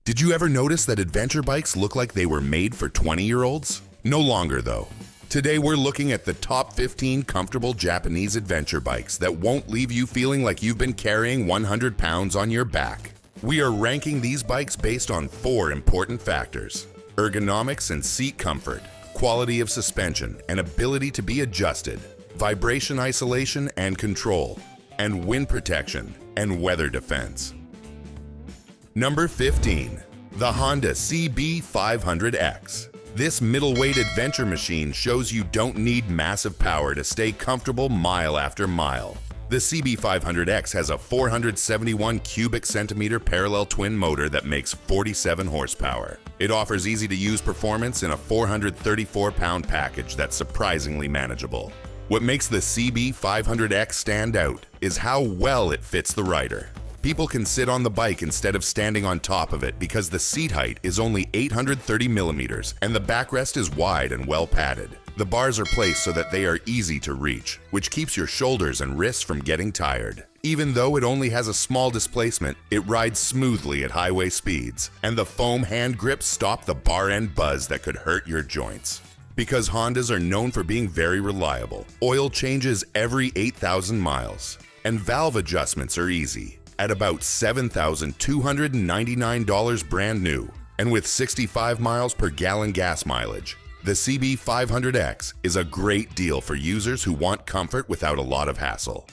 Did you ever notice that adventure bikes look like they were made for 20-year-olds? No longer though. Today we're looking at the top 15 comfortable Japanese adventure bikes that won't leave you feeling like you've been carrying 100 pounds on your back. We are ranking these bikes based on 4 important factors: ergonomics and seat comfort, quality of suspension and ability to be adjusted, vibration isolation and control, and wind protection and weather defense. Number 15. The Honda CB500X. This middleweight adventure machine shows you don't need massive power to stay comfortable mile after mile. The CB500X has a 471 cubic centimeter parallel twin motor that makes 47 horsepower. It offers easy-to-use performance in a 434-pound package that's surprisingly manageable. What makes the CB500X stand out is how well it fits the rider. People can sit on the bike instead of standing on top of it because the seat height is only 830 millimeters and the backrest is wide and well padded. The bars are placed so that they are easy to reach, which keeps your shoulders and wrists from getting tired. Even though it only has a small displacement, it rides smoothly at highway speeds, and the foam hand grips stop the bar end buzz that could hurt your joints. Because Hondas are known for being very reliable, oil changes every 8,000 miles, and valve adjustments are easy. At about $7,299 brand new, and with 65 miles per gallon gas mileage, the CB500X is a great deal for users who want comfort without a lot of hassle.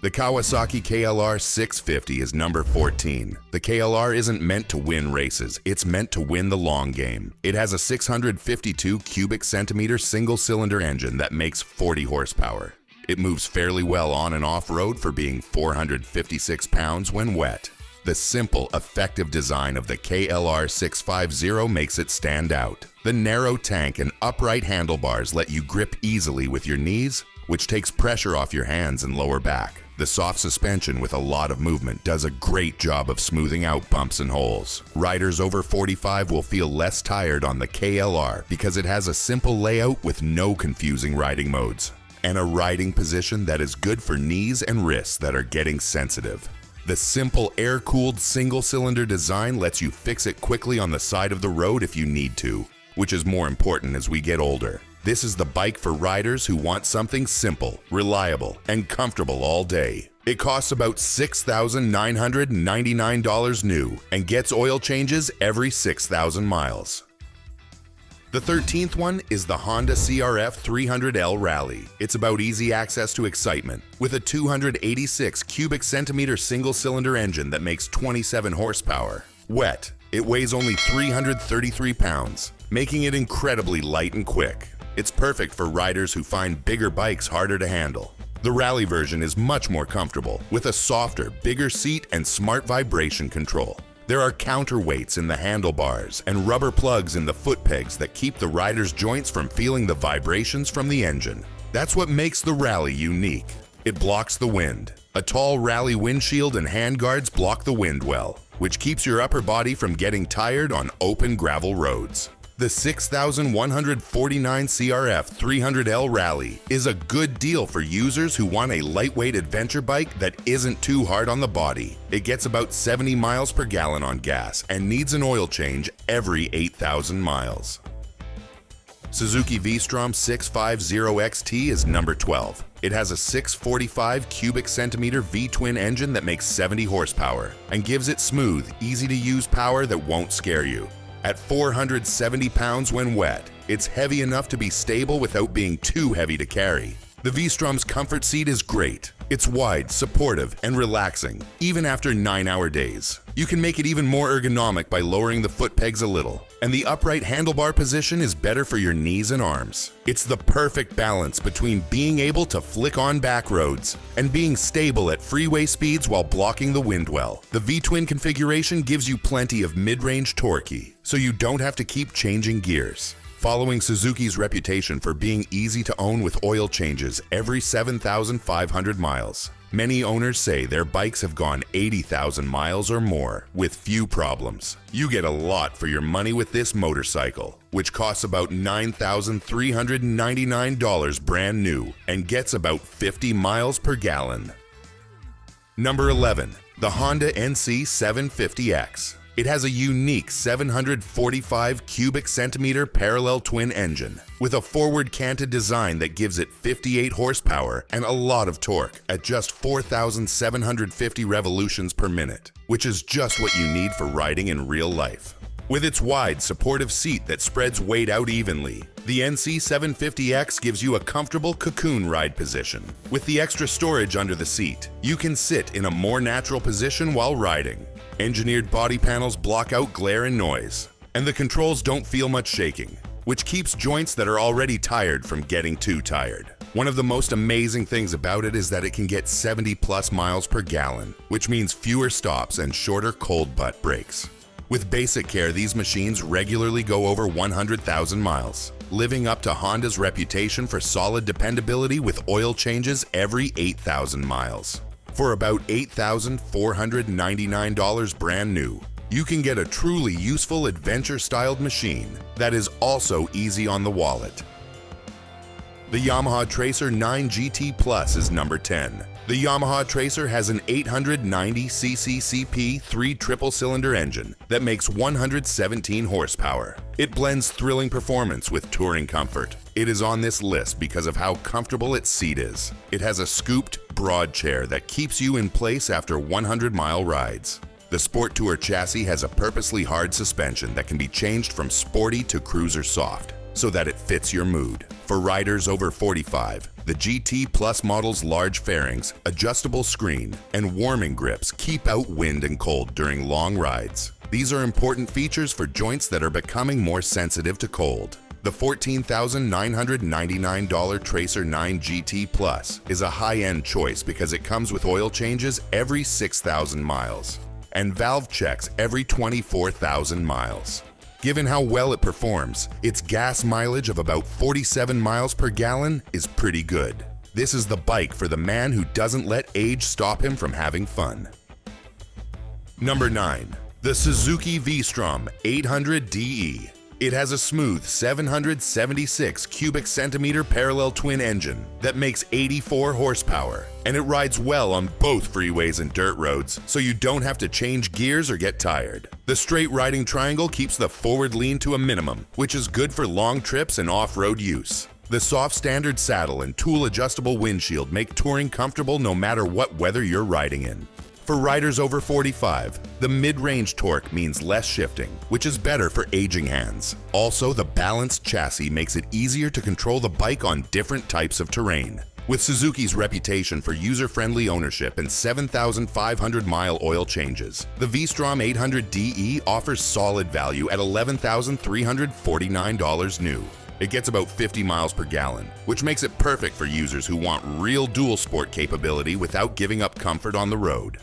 The Kawasaki KLR650 is number 14. The KLR isn't meant to win races, it's meant to win the long game. It has a 652 cubic centimeter single-cylinder engine that makes 40 horsepower. It moves fairly well on and off-road for being 456 pounds when wet. The simple, effective design of the KLR650 makes it stand out. The narrow tank and upright handlebars let you grip easily with your knees, which takes pressure off your hands and lower back. The soft suspension with a lot of movement does a great job of smoothing out bumps and holes. Riders over 45 will feel less tired on the KLR because it has a simple layout with no confusing riding modes, and a riding position that is good for knees and wrists that are getting sensitive. The simple air-cooled single-cylinder design lets you fix it quickly on the side of the road if you need to, which is more important as we get older. This is the bike for riders who want something simple, reliable, and comfortable all day. It costs about $6,999 new and gets oil changes every 6,000 miles. The 13th one is the Honda CRF300L Rally. It's about easy access to excitement. With a 286 cubic centimeter single-cylinder engine that makes 27 horsepower. Wet, it weighs only 333 pounds, making it incredibly light and quick. It's perfect for riders who find bigger bikes harder to handle. The Rally version is much more comfortable, with a softer, bigger seat and smart vibration control. There are counterweights in the handlebars and rubber plugs in the foot pegs that keep the rider's joints from feeling the vibrations from the engine. That's what makes the Rally unique. It blocks the wind. A tall Rally windshield and handguards block the wind well, which keeps your upper body from getting tired on open gravel roads. The 6,149 CRF300L Rally is a good deal for users who want a lightweight adventure bike that isn't too hard on the body. It gets about 70 miles per gallon on gas and needs an oil change every 8,000 miles. Suzuki V-Strom 650XT is number 12. It has a 645 cubic centimeter V-twin engine that makes 70 horsepower and gives it smooth, easy-to-use power that won't scare you. At 470 pounds when wet, it's heavy enough to be stable without being too heavy to carry. The V-Strom's comfort seat is great. It's wide, supportive, and relaxing, even after 9-hour days. You can make it even more ergonomic by lowering the foot pegs a little, and the upright handlebar position is better for your knees and arms. It's the perfect balance between being able to flick on back roads and being stable at freeway speeds while blocking the wind well. The V-twin configuration gives you plenty of mid-range torque, so you don't have to keep changing gears. Following Suzuki's reputation for being easy to own with oil changes every 7,500 miles, many owners say their bikes have gone 80,000 miles or more with few problems. You get a lot for your money with this motorcycle, which costs about $9,399 brand new and gets about 50 miles per gallon. Number 11. The Honda NC750X. It has a unique 745 cubic centimeter parallel twin engine with a forward canted design that gives it 58 horsepower and a lot of torque at just 4,750 revolutions per minute, which is just what you need for riding in real life. With its wide, supportive seat that spreads weight out evenly, the NC750X gives you a comfortable cocoon ride position. With the extra storage under the seat, you can sit in a more natural position while riding. Engineered body panels block out glare and noise, and the controls don't feel much shaking, which keeps joints that are already tired from getting too tired. One of the most amazing things about it is that it can get 70+ miles per gallon, which means fewer stops and shorter cold butt brakes. With basic care, these machines regularly go over 100,000 miles, living up to Honda's reputation for solid dependability with oil changes every 8,000 miles. For about $8,499 brand new, you can get a truly useful adventure-styled machine that is also easy on the wallet. The Yamaha Tracer 9 GT Plus is number 10. The Yamaha Tracer has an 890cc CP 3 triple-cylinder engine that makes 117 horsepower. It blends thrilling performance with touring comfort. It is on this list because of how comfortable its seat is. It has a scooped, broad chair that keeps you in place after 100-mile rides. The Sport Tour chassis has a purposely hard suspension that can be changed from sporty to cruiser soft, so that it fits your mood. For riders over 45, the GT Plus model's large fairings, adjustable screen, and warming grips keep out wind and cold during long rides. These are important features for joints that are becoming more sensitive to cold. The $14,999 Tracer 9 GT Plus is a high-end choice because it comes with oil changes every 6,000 miles and valve checks every 24,000 miles. Given how well it performs, its gas mileage of about 47 miles per gallon is pretty good. This is the bike for the man who doesn't let age stop him from having fun. Number 9. The Suzuki V-Strom 800DE. It has a smooth 776 cubic centimeter parallel twin engine that makes 84 horsepower, and it rides well on both freeways and dirt roads, so you don't have to change gears or get tired. The straight riding triangle keeps the forward lean to a minimum, which is good for long trips and off-road use. The soft standard saddle and tool-adjustable windshield make touring comfortable no matter what weather you're riding in. For riders over 45, the mid-range torque means less shifting, which is better for aging hands. Also, the balanced chassis makes it easier to control the bike on different types of terrain. With Suzuki's reputation for user-friendly ownership and 7,500-mile oil changes, the V-Strom 800DE offers solid value at $11,349 new. It gets about 50 miles per gallon, which makes it perfect for users who want real dual sport capability without giving up comfort on the road.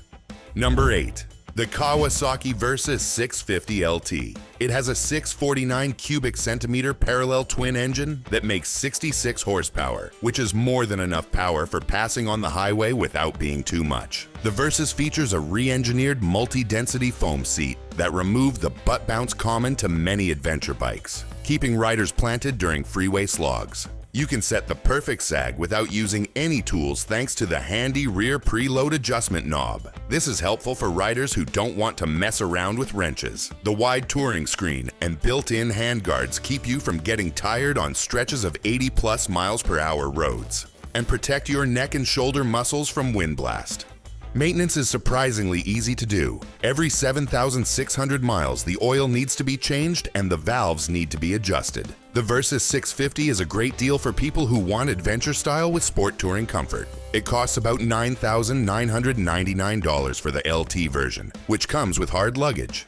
Number 8. The Kawasaki Versys 650 LT. It has a 649 cubic centimeter parallel twin engine that makes 66 horsepower, which is more than enough power for passing on the highway without being too much. The Versys features a re-engineered multi-density foam seat that removed the butt bounce common to many adventure bikes, keeping riders planted during freeway slogs. You can set the perfect sag without using any tools thanks to the handy rear preload adjustment knob. This is helpful for riders who don't want to mess around with wrenches. The wide touring screen and built-in handguards keep you from getting tired on stretches of 80+ miles per hour roads and protect your neck and shoulder muscles from wind blast. Maintenance is surprisingly easy to do. Every 7,600 miles, the oil needs to be changed and the valves need to be adjusted. The Versys 650 is a great deal for people who want adventure style with sport touring comfort. It costs about $9,999 for the LT version, which comes with hard luggage.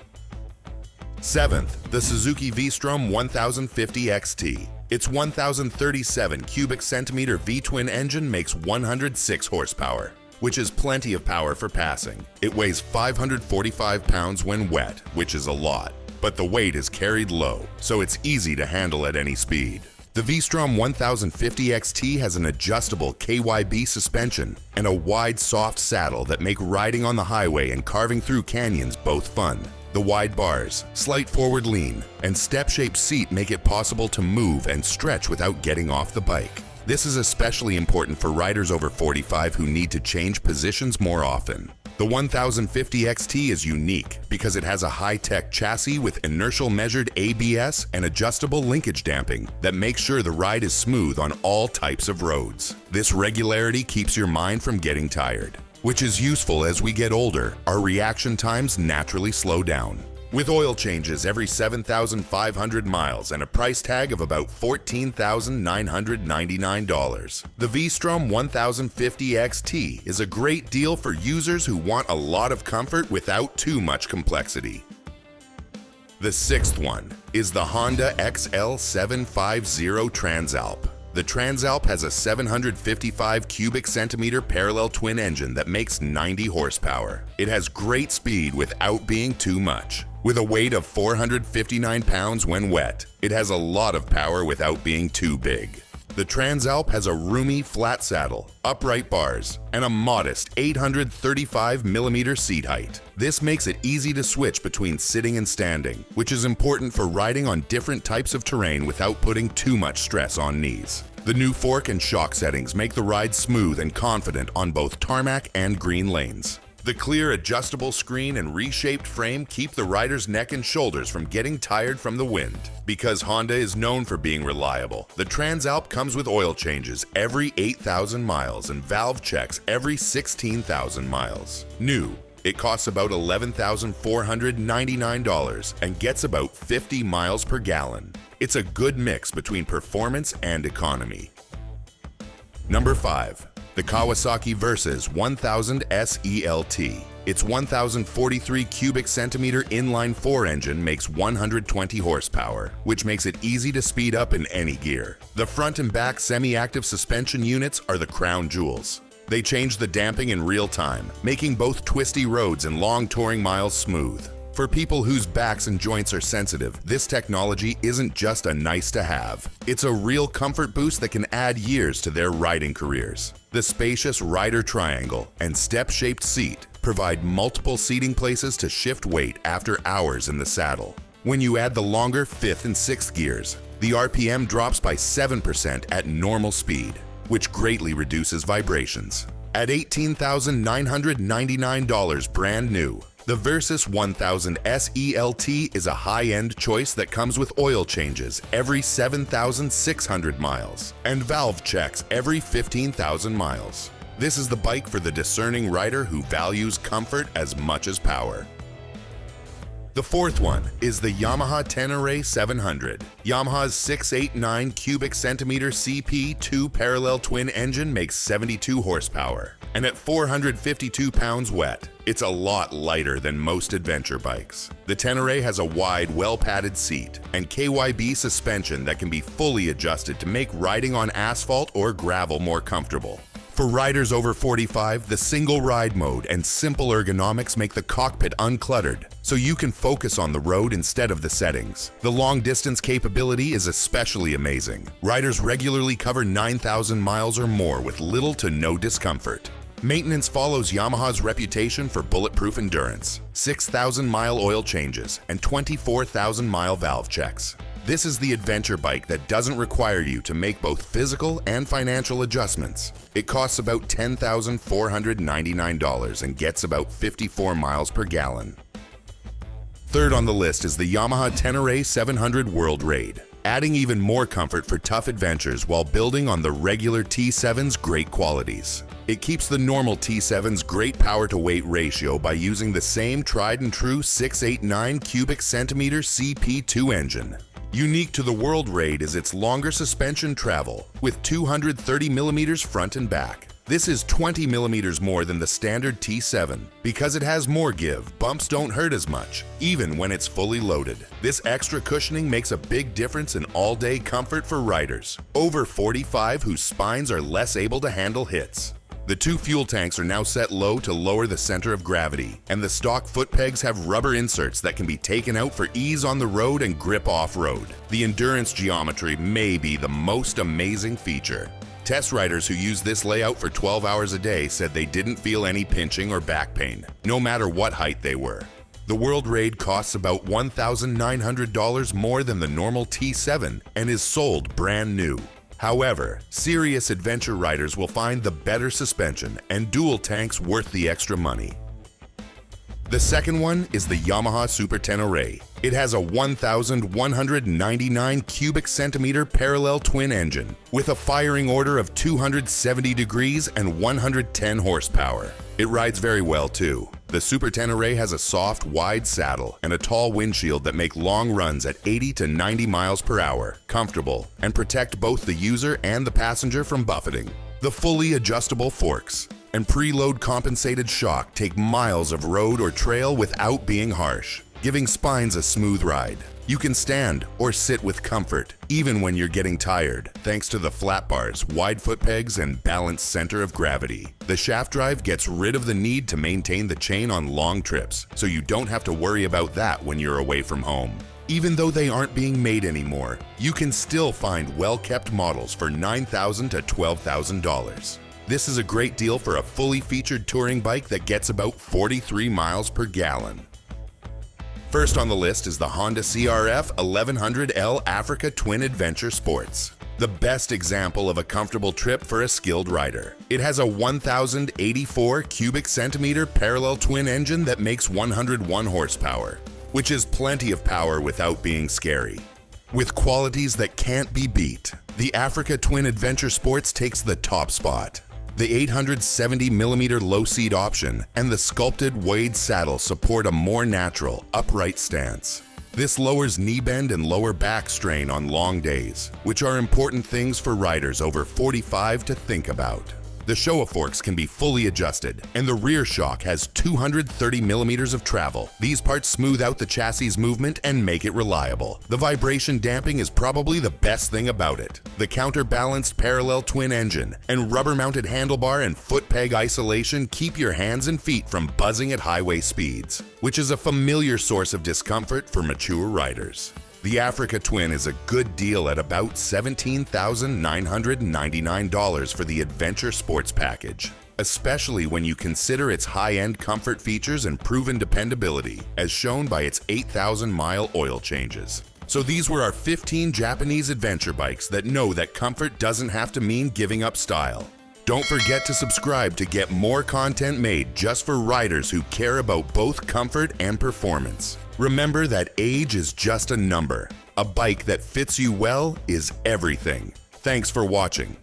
7th, the Suzuki V-Strom 1050 XT. Its 1,037 cubic centimeter V-twin engine makes 106 horsepower, which is plenty of power for passing. It weighs 545 pounds when wet, which is a lot, but the weight is carried low, so it's easy to handle at any speed. The V-Strom 1050 XT has an adjustable KYB suspension and a wide, soft saddle that make riding on the highway and carving through canyons both fun. The wide bars, slight forward lean, and step-shaped seat make it possible to move and stretch without getting off the bike. This is especially important for riders over 45 who need to change positions more often. The 1050 XT is unique because it has a high-tech chassis with inertial measured ABS and adjustable linkage damping that makes sure the ride is smooth on all types of roads. This regularity keeps your mind from getting tired, which is useful as we get older. Our reaction times naturally slow down. With oil changes every 7,500 miles and a price tag of about $14,999, the V-Strom 1050 XT is a great deal for users who want a lot of comfort without too much complexity. The sixth one is the Honda XL750 Transalp. The Transalp has a 755 cubic centimeter parallel twin engine that makes 90 horsepower. It has great speed without being too much. With a weight of 459 pounds when wet, it has a lot of power without being too big. The Transalp has a roomy flat saddle, upright bars, and a modest 835mm seat height. This makes it easy to switch between sitting and standing, which is important for riding on different types of terrain without putting too much stress on knees. The new fork and shock settings make the ride smooth and confident on both tarmac and green lanes. The clear adjustable screen and reshaped frame keep the rider's neck and shoulders from getting tired from the wind. Because Honda is known for being reliable, the Transalp comes with oil changes every 8,000 miles and valve checks every 16,000 miles. New, it costs about $11,499 and gets about 50 miles per gallon. It's a good mix between performance and economy. Number 5. The Kawasaki Versys 1000 SELT. Its 1043 cubic centimeter inline-4 engine makes 120 horsepower, which makes it easy to speed up in any gear. The front and back semi-active suspension units are the crown jewels. They change the damping in real time, making both twisty roads and long touring miles smooth. For people whose backs and joints are sensitive, this technology isn't just a nice to have. It's a real comfort boost that can add years to their riding careers. The spacious rider triangle and step-shaped seat provide multiple seating places to shift weight after hours in the saddle. When you add the longer 5th and 6th gears, the RPM drops by 7% at normal speed, which greatly reduces vibrations. At $18,999 brand new, the Versys 1000 SELT is a high-end choice that comes with oil changes every 7,600 miles and valve checks every 15,000 miles. This is the bike for the discerning rider who values comfort as much as power. The fourth one is the Yamaha Ténéré 700. Yamaha's 689 cubic centimeter CP2 parallel twin engine makes 72 horsepower. And at 452 pounds wet, it's a lot lighter than most adventure bikes. The Ténéré has a wide, well-padded seat and KYB suspension that can be fully adjusted to make riding on asphalt or gravel more comfortable. For riders over 45, the single ride mode and simple ergonomics make the cockpit uncluttered, so you can focus on the road instead of the settings. The long distance capability is especially amazing. Riders regularly cover 9,000 miles or more with little to no discomfort. Maintenance follows Yamaha's reputation for bulletproof endurance, 6,000-mile oil changes, and 24,000-mile valve checks. This is the adventure bike that doesn't require you to make both physical and financial adjustments. It costs about $10,499 and gets about 54 miles per gallon. Third on the list is the Yamaha Ténéré 700 World Raid, adding even more comfort for tough adventures while building on the regular T7's great qualities. It keeps the normal T7's great power-to-weight ratio by using the same tried-and-true 689 cubic centimeter CP2 engine. Unique to the World Raid is its longer suspension travel, with 230mm front and back. This is 20mm more than the standard T7. Because it has more give, bumps don't hurt as much, even when it's fully loaded. This extra cushioning makes a big difference in all-day comfort for riders over 45 whose spines are less able to handle hits. The two fuel tanks are now set low to lower the center of gravity, and the stock foot pegs have rubber inserts that can be taken out for ease on the road and grip off-road. The endurance geometry may be the most amazing feature. Test riders who used this layout for 12 hours a day said they didn't feel any pinching or back pain, no matter what height they were. The World Raid costs about $1,900 more than the normal T7 and is sold brand new. However, serious adventure riders will find the better suspension and dual tanks worth the extra money. The second one is the Yamaha Super Ténéré. It has a 1,199 cubic centimeter parallel twin engine with a firing order of 270 degrees and 110 horsepower. It rides very well too. The Super Ténéré has a soft, wide saddle and a tall windshield that make long runs at 80 to 90 miles per hour comfortable and protect both the user and the passenger from buffeting. The fully adjustable forks and preload compensated shock take miles of road or trail without being harsh, giving spines a smooth ride. You can stand or sit with comfort, even when you're getting tired, thanks to the flat bars, wide foot pegs, and balanced center of gravity. The shaft drive gets rid of the need to maintain the chain on long trips, so you don't have to worry about that when you're away from home. Even though they aren't being made anymore, you can still find well-kept models for $9,000 to $12,000. This is a great deal for a fully featured touring bike that gets about 43 miles per gallon. First on the list is the Honda CRF300L Africa Twin Adventure Sports. The best example of a comfortable trip for a skilled rider. It has a 1,084 cubic centimeter parallel twin engine that makes 101 horsepower, which is plenty of power without being scary. With qualities that can't be beat, the Africa Twin Adventure Sports takes the top spot. The 870mm low seat option and the sculpted Wade saddle support a more natural, upright stance. This lowers knee bend and lower back strain on long days, which are important things for riders over 45 to think about. The Showa forks can be fully adjusted, and the rear shock has 230mm of travel. These parts smooth out the chassis movement and make it reliable. The vibration damping is probably the best thing about it. The counterbalanced parallel twin engine and rubber-mounted handlebar and foot peg isolation keep your hands and feet from buzzing at highway speeds, which is a familiar source of discomfort for mature riders. The Africa Twin is a good deal at about $17,999 for the Adventure Sports Package, especially when you consider its high-end comfort features and proven dependability, as shown by its 8,000-mile oil changes. So these were our 15 Japanese adventure bikes that know that comfort doesn't have to mean giving up style. Don't forget to subscribe to get more content made just for riders who care about both comfort and performance. Remember that age is just a number. A bike that fits you well is everything. Thanks for watching.